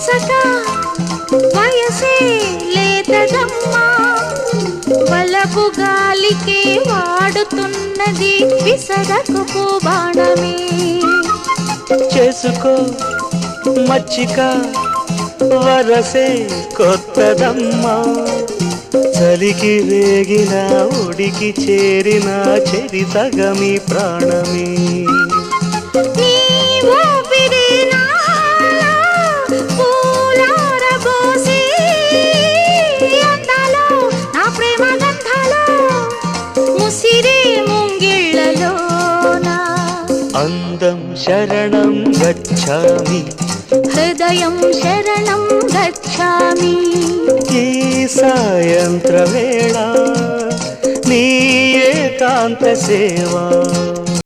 ముచ్చట వయసే లేతదమ్మా వలపు గాలికే వాడుతున్నది విసరకు బాణమే చేసుకో మచ్చిక వరసే కొత్తదమ్మా చలికి రేగిన ఉడికి చేరిన చరితగమి ప్రాణమే అందం శరణం గచ్ఛామి హృదయం శరణం గచ్ఛామి ఈ సాయంత్ర వేళ నీ ఏకాంత సేవా